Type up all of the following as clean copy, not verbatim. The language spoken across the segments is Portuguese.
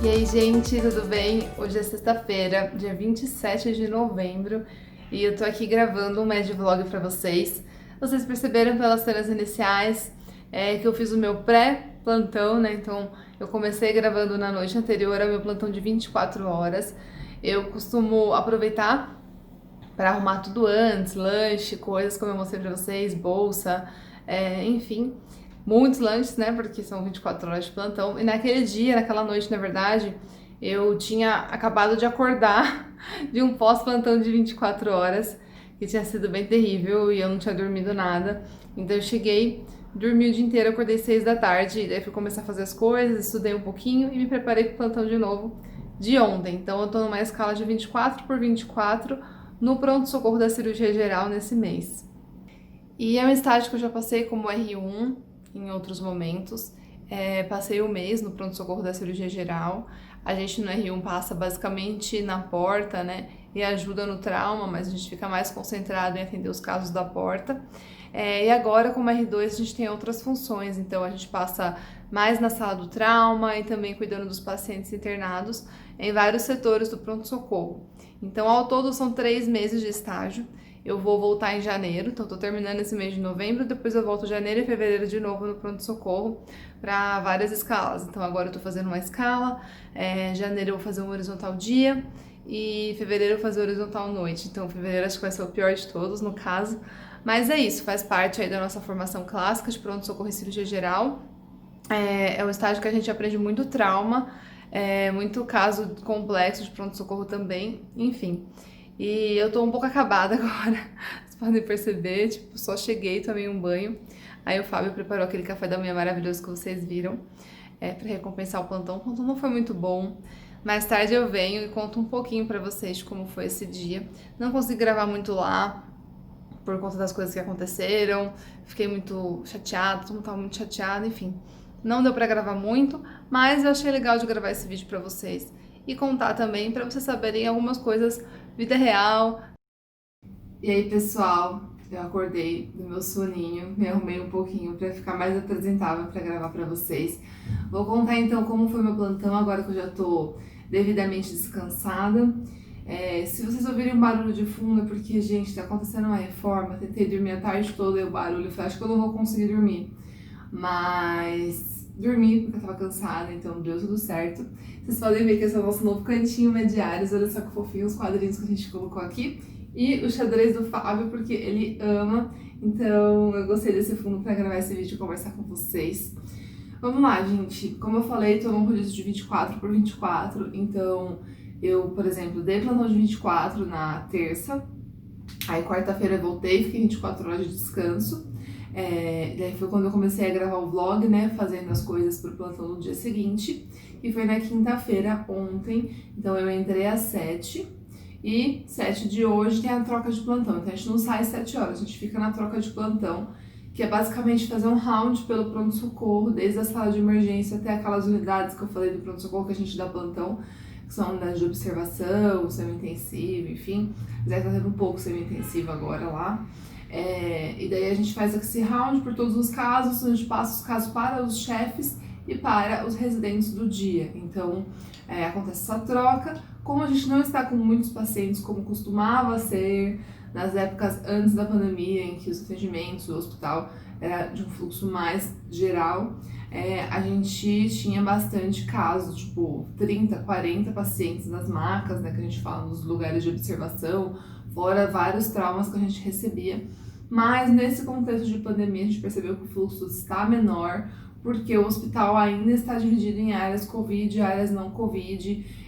E aí, gente, tudo bem? Hoje é sexta-feira, dia 27 de novembro, e eu tô aqui gravando um Med Vlog pra vocês. Vocês perceberam pelas cenas iniciais que eu fiz o meu pré-plantão, né? Então, eu comecei gravando na noite anterior ao meu plantão de 24 horas. Eu costumo aproveitar para arrumar tudo antes, lanche, coisas como eu mostrei pra vocês, bolsa, enfim, muitos lanches, né? Porque são 24 horas de plantão. E naquele dia, naquela noite, na verdade, eu tinha acabado de acordar de um pós-plantão de 24 horas, que tinha sido bem terrível e eu não tinha dormido nada. Então eu cheguei, dormi o dia inteiro, acordei 6 da tarde, daí fui começar a fazer as coisas, estudei um pouquinho e me preparei pro plantão de novo de ontem. Então eu tô numa escala de 24 por 24 no pronto-socorro da cirurgia geral nesse mês. E é um estágio que eu já passei como R1 em outros momentos. Passei um mês no pronto-socorro da cirurgia geral. A gente no R1 passa basicamente na porta, né? E ajuda no trauma, mas a gente fica mais concentrado em atender os casos da porta. E agora, como R2, a gente tem outras funções, então a gente passa mais na sala do trauma e também cuidando dos pacientes internados em vários setores do pronto-socorro. Então, ao todo, são 3 meses de estágio. Eu vou voltar em janeiro, então tô terminando esse mês de novembro, depois eu volto janeiro e fevereiro de novo no pronto-socorro para várias escalas. Então agora eu tô fazendo uma escala, janeiro eu vou fazer um horizontal dia e fevereiro eu vou fazer horizontal noite. Então fevereiro acho que vai ser o pior de todos, no caso. Mas é isso, faz parte aí da nossa formação clássica de pronto-socorro e cirurgia geral. É um estágio que a gente aprende muito trauma, muito caso complexo de pronto-socorro também, enfim. E eu tô um pouco acabada agora, vocês podem perceber, tipo, só cheguei, tomei um banho. Aí o Fábio preparou aquele café da manhã maravilhoso que vocês viram, pra recompensar o plantão. O plantão não foi muito bom. Mais tarde eu venho e conto um pouquinho pra vocês de como foi esse dia. Não consegui gravar muito lá, por conta das coisas que aconteceram. Fiquei muito chateada, todo mundo tava muito chateado, enfim. Não deu pra gravar muito, mas eu achei legal de gravar esse vídeo pra vocês. E contar também pra vocês saberem algumas coisas, vida real. E aí, pessoal, eu acordei do meu soninho, me arrumei um pouquinho pra ficar mais apresentável pra gravar pra vocês. Vou contar então como foi meu plantão agora que eu já tô devidamente descansada. Se vocês ouvirem um barulho de fundo é porque, gente, tá acontecendo uma reforma, tentei dormir a tarde toda e o barulho, falei, acho que eu não vou conseguir dormir. Mas dormi porque eu tava cansada, então deu tudo certo. Vocês podem ver que esse é o nosso novo cantinho Mediares, olha só que fofinho os quadrinhos que a gente colocou aqui. E o xadrez do Fábio, porque ele ama, então eu gostei desse fundo pra gravar esse vídeo e conversar com vocês. Vamos lá, gente. Como eu falei, tô num rodízio de 24 por 24, então eu, por exemplo, dei plantão de 24 na terça, aí quarta-feira eu voltei, fiquei 24 horas de descanso. Daí foi quando eu comecei a gravar o vlog, né, fazendo as coisas pro plantão no dia seguinte, e foi na quinta-feira, ontem, então eu entrei às 7, e 7 de hoje tem a troca de plantão, então a gente não sai às 7 horas, a gente fica na troca de plantão, que é basicamente fazer um round pelo pronto-socorro, desde a sala de emergência até aquelas unidades que eu falei do pronto-socorro que a gente dá plantão, que são unidades de observação, semi-intensivo, enfim, já tá tendo um pouco semi-intensivo agora lá. E daí a gente faz esse round por todos os casos, a gente passa os casos para os chefes e para os residentes do dia. Então, acontece essa troca. Como a gente não está com muitos pacientes como costumava ser nas épocas antes da pandemia, em que os atendimentos, o hospital era de um fluxo mais geral, a gente tinha bastante casos, tipo 30, 40 pacientes nas macas, né, que a gente fala nos lugares de observação, fora vários traumas que a gente recebia. Mas nesse contexto de pandemia a gente percebeu que o fluxo está menor, porque o hospital ainda está dividido em áreas COVID e áreas não COVID,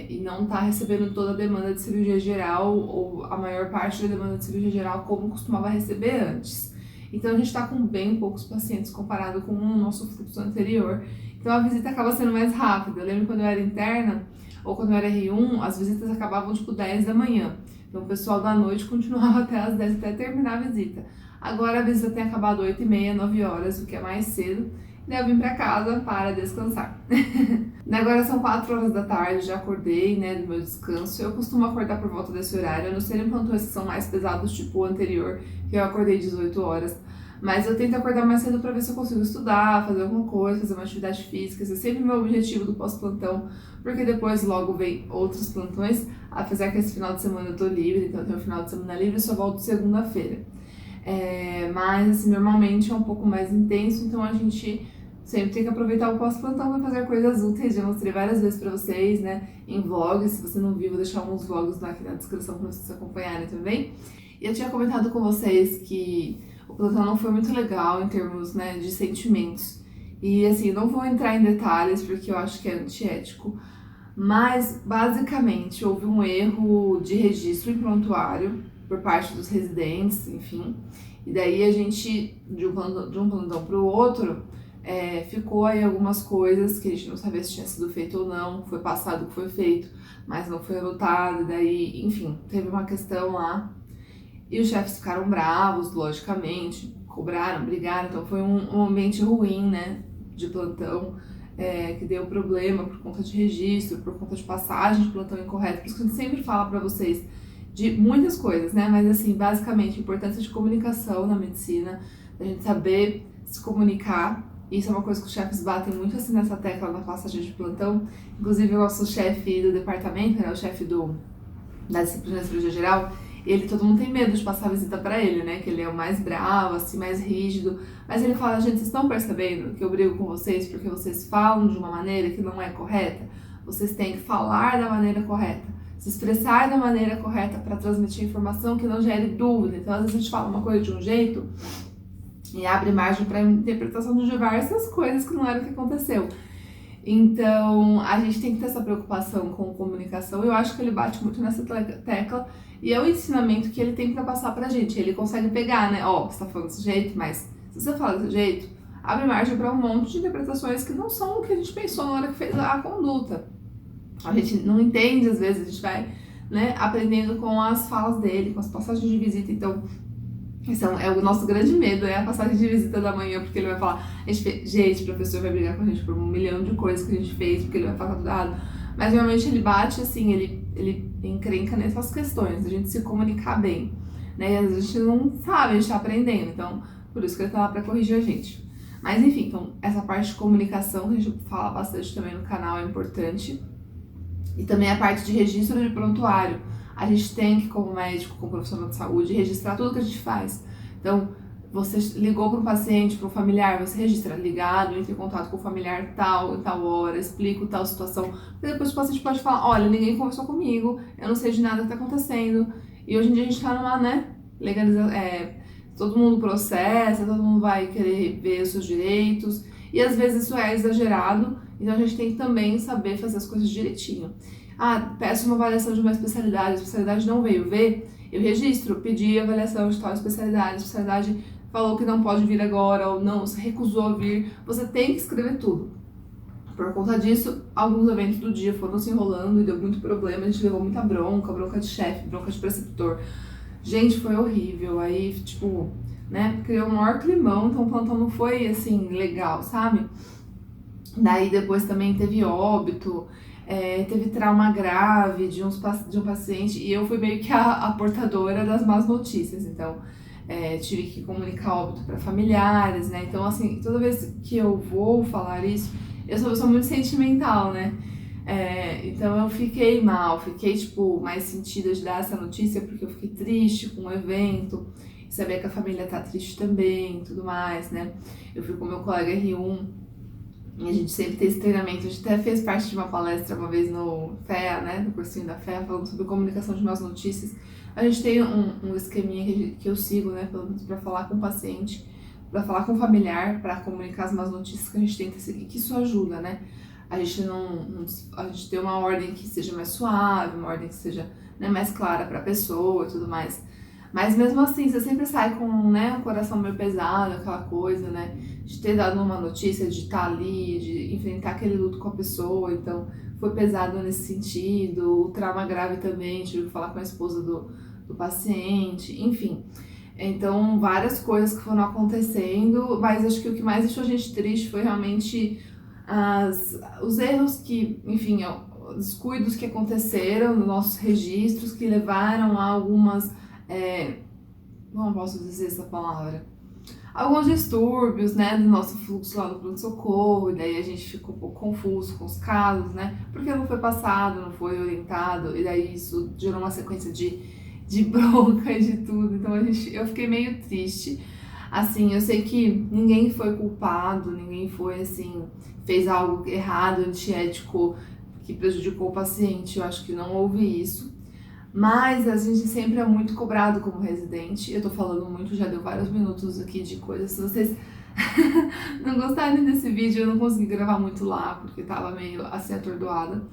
e não está recebendo toda a demanda de cirurgia geral, ou a maior parte da demanda de cirurgia geral como costumava receber antes. Então a gente está com bem poucos pacientes comparado com o nosso fluxo anterior, então a visita acaba sendo mais rápida. Eu lembro quando eu era interna, ou quando eu era R1, as visitas acabavam tipo 10 da manhã. Então o pessoal da noite continuava até as 10 até terminar a visita. Agora a visita tem acabado 8h30, 9 horas, o que é mais cedo. Daí eu vim pra casa para descansar. Agora são 4 horas da tarde, já acordei, né, do meu descanso. Eu costumo acordar por volta desse horário, a não ser em plantões que são mais pesados, tipo o anterior, que eu acordei 18 horas. Mas eu tento acordar mais cedo pra ver se eu consigo estudar, fazer alguma coisa, fazer uma atividade física. Esse é sempre o meu objetivo do pós-plantão, porque depois logo vem outros plantões, apesar que esse final de semana eu tô livre, então eu tenho o final de semana livre e só volto segunda-feira. Mas assim, normalmente é um pouco mais intenso, então a gente sempre tem que aproveitar o pós-plantão para fazer coisas úteis. Já mostrei várias vezes para vocês, né, em vlogs. Se você não viu, vou deixar alguns vlogs aqui na descrição para vocês acompanharem também. E eu tinha comentado com vocês que o plantão não foi muito legal em termos, né, de sentimentos. E assim, não vou entrar em detalhes porque eu acho que é antiético, mas basicamente houve um erro de registro em prontuário por parte dos residentes, enfim. E daí a gente, de um plantão para o outro, ficou aí algumas coisas que a gente não sabia se tinha sido feito ou não, foi passado que foi feito, mas não foi anotado, e daí, enfim, teve uma questão lá. E os chefes ficaram bravos, logicamente, cobraram, brigaram, então foi um ambiente ruim, né, de plantão, que deu problema por conta de registro, por conta de passagem de plantão incorreto. Por isso que a gente sempre fala pra vocês de muitas coisas, né, mas assim, basicamente, a importância de comunicação na medicina, a gente saber se comunicar. Isso é uma coisa que os chefes batem muito assim nessa tecla na passagem de plantão. Inclusive o nosso chefe do departamento, né, o chefe da disciplina de cirurgia geral, todo mundo tem medo de passar a visita pra ele, né? Que ele é o mais bravo, assim, mais rígido. Mas ele fala, gente, vocês estão percebendo que eu brigo com vocês porque vocês falam de uma maneira que não é correta? Vocês têm que falar da maneira correta, se expressar da maneira correta para transmitir informação que não gere dúvida. Então, às vezes a gente fala uma coisa de um jeito e abre margem para interpretação de diversas coisas que não era o que aconteceu. Então, a gente tem que ter essa preocupação com comunicação. Eu acho que ele bate muito nessa tecla e é o ensinamento que ele tem pra passar pra gente. Ele consegue pegar, né? Ó, você tá falando desse jeito, mas se você fala desse jeito, abre margem pra um monte de interpretações que não são o que a gente pensou na hora que fez a conduta. A gente não entende, às vezes, a gente vai, né, aprendendo com as falas dele, com as passagens de visita. Então, esse é o nosso grande medo, é a passagem de visita da manhã, porque ele vai falar, gente, o professor vai brigar com a gente por 1 milhão de coisas que a gente fez, porque ele vai falar tudo errado. Mas realmente ele bate assim, ele encrenca nessas questões, a gente se comunicar bem, né? E às vezes a gente não sabe, a gente tá aprendendo, então por isso que ele tá lá pra corrigir a gente. Mas enfim, então essa parte de comunicação que a gente fala bastante também no canal é importante. E também a parte de registro de prontuário. A gente tem que, como médico, como profissional de saúde, registrar tudo que a gente faz. Então, você ligou para um paciente, para um familiar, você registra ligado, entra em contato com o familiar tal, em tal hora, explica tal situação. E depois o paciente pode falar, olha, ninguém conversou comigo, eu não sei de nada que está acontecendo. E hoje em dia a gente está numa, né, legalização, todo mundo processa, todo mundo vai querer ver os seus direitos. E às vezes isso é exagerado, então a gente tem que também saber fazer as coisas direitinho. Ah, peço uma avaliação de uma especialidade, a especialidade não veio ver, eu registro, pedi avaliação de tal especialidade, a especialidade falou que não pode vir agora ou não, se recusou a vir, você tem que escrever tudo. Por conta disso, alguns eventos do dia foram se enrolando e deu muito problema, a gente levou muita bronca de chefe, bronca de preceptor. Gente, foi horrível, aí, tipo, né, criou um maior climão, então o plantão não foi, assim, legal, sabe? Daí depois também teve óbito, teve trauma grave de um paciente e eu fui meio que a portadora das más notícias, então tive que comunicar óbito para familiares, né? Então, assim, toda vez que eu vou falar isso, eu sou muito sentimental, né? Então eu fiquei mal, fiquei, tipo, mais sentida de dar essa notícia porque eu fiquei triste com o evento, saber que a família tá triste também e tudo mais, né? Eu fui com meu colega R1 e a gente sempre tem esse treinamento, a gente até fez parte de uma palestra uma vez no FEA, né, no cursinho da FEA, falando sobre comunicação de más notícias. A gente tem um esqueminha que eu sigo, né, pelo menos para falar com o paciente, para falar com o familiar, para comunicar as más notícias que a gente tenta seguir, que isso ajuda, né? A gente a gente tem uma ordem que seja mais suave, uma ordem que seja, né, mais clara para a pessoa e tudo mais. Mas mesmo assim, você sempre sai com, né, o coração meio pesado, aquela coisa, né, de ter dado uma notícia, de estar ali, de enfrentar aquele luto com a pessoa, então foi pesado nesse sentido, o trauma grave também, tive que falar com a esposa do paciente, enfim. Então, várias coisas que foram acontecendo, mas acho que o que mais deixou a gente triste foi realmente os erros que, enfim, os descuidos que aconteceram nos nossos registros, que levaram a algumas... não posso dizer essa palavra, alguns distúrbios, né, do nosso fluxo lá no pronto-socorro, e daí a gente ficou um pouco confuso com os casos, né, porque não foi passado, não foi orientado, e daí isso gerou uma sequência de bronca e de tudo, então eu fiquei meio triste. Assim, eu sei que ninguém foi culpado, ninguém foi, assim, fez algo errado, antiético, que prejudicou o paciente, eu acho que não houve isso. Mas a gente sempre é muito cobrado como residente. Eu tô falando muito, já deu vários minutos aqui de coisas. Se vocês não gostarem desse vídeo, eu não consegui gravar muito lá, porque tava meio assim atordoada.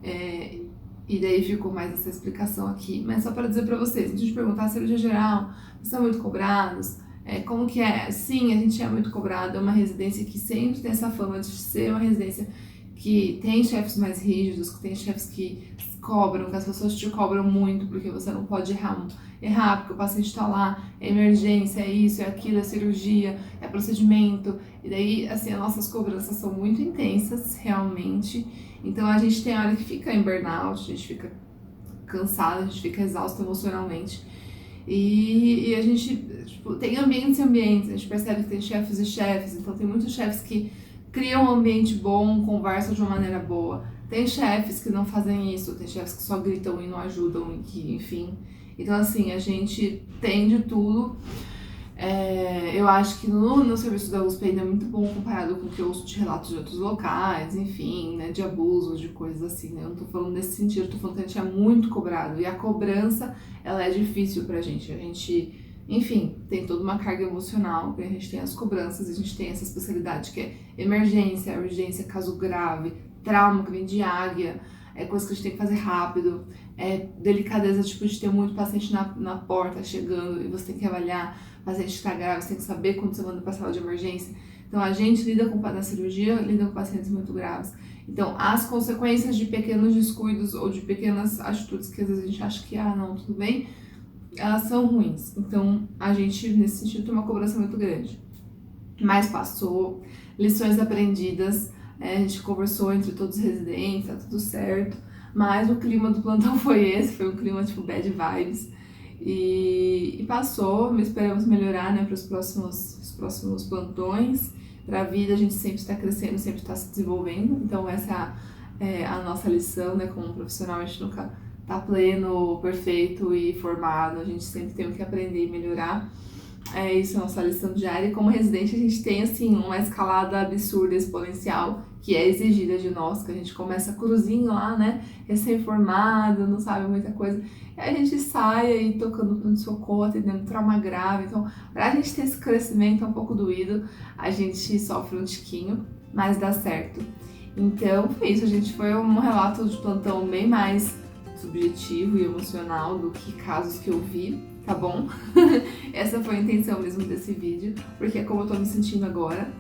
E daí ficou mais essa explicação aqui. Mas só para dizer pra vocês, antes de perguntar a cirurgia geral, vocês são muito cobrados? Como que é? Sim, a gente é muito cobrado. É uma residência que sempre tem essa fama de ser uma residência que tem chefes mais rígidos, que tem chefes que cobram, que as pessoas te cobram muito porque você não pode errar porque o paciente está lá, é emergência, é isso, é aquilo, é cirurgia, é procedimento. E daí, assim, as nossas cobranças são muito intensas, realmente. Então a gente tem hora que fica em burnout, a gente fica cansado, a gente fica exausto emocionalmente. E a gente, tipo, tem ambientes e ambientes, a gente percebe que tem chefes e chefes, então tem muitos chefes que criam um ambiente bom, conversam de uma maneira boa. Tem chefes que não fazem isso, tem chefes que só gritam e não ajudam, e que, enfim. Então, assim, a gente tem de tudo. Eu acho que no serviço da USP ainda é muito bom comparado com o que eu ouço de relatos de outros locais, enfim, né, de abusos, de coisas assim, né? Eu não tô falando nesse sentido, eu tô falando que a gente é muito cobrado. E a cobrança, ela é difícil pra gente. A gente, enfim, tem toda uma carga emocional, a gente tem as cobranças, a gente tem essa especialidade que é emergência, urgência, caso grave, trauma que vem de águia, coisa que a gente tem que fazer rápido, delicadeza, tipo, de ter muito paciente na porta chegando e você tem que avaliar, o paciente está grave, você tem que saber quando você manda para a sala de emergência. Então a gente lida na cirurgia, lida com pacientes muito graves. Então as consequências de pequenos descuidos ou de pequenas atitudes que às vezes a gente acha que, não, tudo bem, elas são ruins. Então a gente, nesse sentido, tem uma cobrança muito grande. Mas passou, lições aprendidas, a gente conversou entre todos os residentes, tá tudo certo, mas o clima do plantão foi esse, foi um clima tipo bad vibes, e passou, esperamos melhorar, né, para os próximos plantões. Para a vida a gente sempre está crescendo, sempre está se desenvolvendo, então essa é a nossa lição, né, como profissional. A gente nunca tá pleno, perfeito e formado, a gente sempre tem o que aprender e melhorar. Isso é a nossa lição diária, e como residente a gente tem, assim, uma escalada absurda, exponencial, que é exigida de nós, que a gente começa cruzinho lá, né, recém-formado, não sabe muita coisa, e a gente sai aí tocando pronto-socorro, atendendo trauma grave. Então, pra gente ter esse crescimento é um pouco doído, a gente sofre um tiquinho, mas dá certo. Então, foi isso, gente, foi um relato de plantão bem mais subjetivo e emocional do que casos que eu vi, tá bom? Essa foi a intenção mesmo desse vídeo, porque é como eu tô me sentindo agora.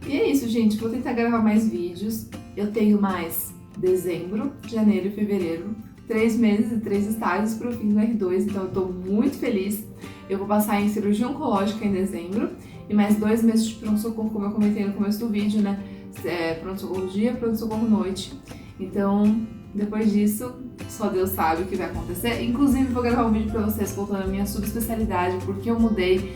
E é isso, gente, vou tentar gravar mais vídeos. Eu tenho mais dezembro, janeiro e fevereiro, 3 meses e 3 estágios pro fim do R2, então eu tô muito feliz. Eu vou passar em cirurgia oncológica em dezembro e mais 2 meses de pronto-socorro, como eu comentei no começo do vídeo, né? Pronto-socorro dia, pronto-socorro noite. Então, depois disso, só Deus sabe o que vai acontecer. Inclusive, vou gravar um vídeo pra vocês contando a minha subespecialidade, porque eu mudei,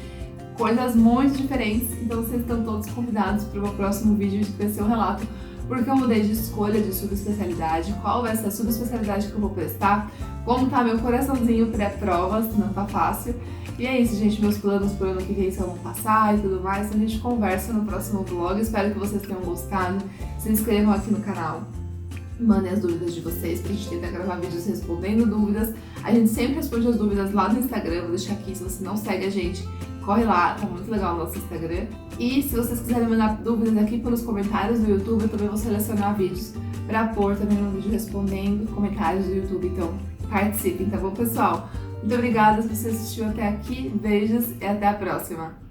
coisas muito diferentes. Então vocês estão todos convidados para o meu próximo vídeo de ter seu relato, porque eu mudei de escolha de subespecialidade, qual vai ser a subespecialidade que eu vou prestar, como tá meu coraçãozinho pré-provas, não tá fácil. E é isso, gente, meus planos pro ano que vem se vão passar e tudo mais, então a gente conversa no próximo vlog. Espero que vocês tenham gostado, se inscrevam aqui no canal, mandem as dúvidas de vocês pra gente tentar gravar vídeos respondendo dúvidas. A gente sempre responde as dúvidas lá no Instagram, vou deixar aqui, se você não segue a gente, corre lá, tá muito legal o nosso Instagram. E se vocês quiserem mandar dúvidas aqui pelos comentários do YouTube, eu também vou selecionar vídeos pra pôr também no vídeo respondendo comentários do YouTube, então participem, tá bom, pessoal? Muito obrigada se você assistiu até aqui, beijos e até a próxima!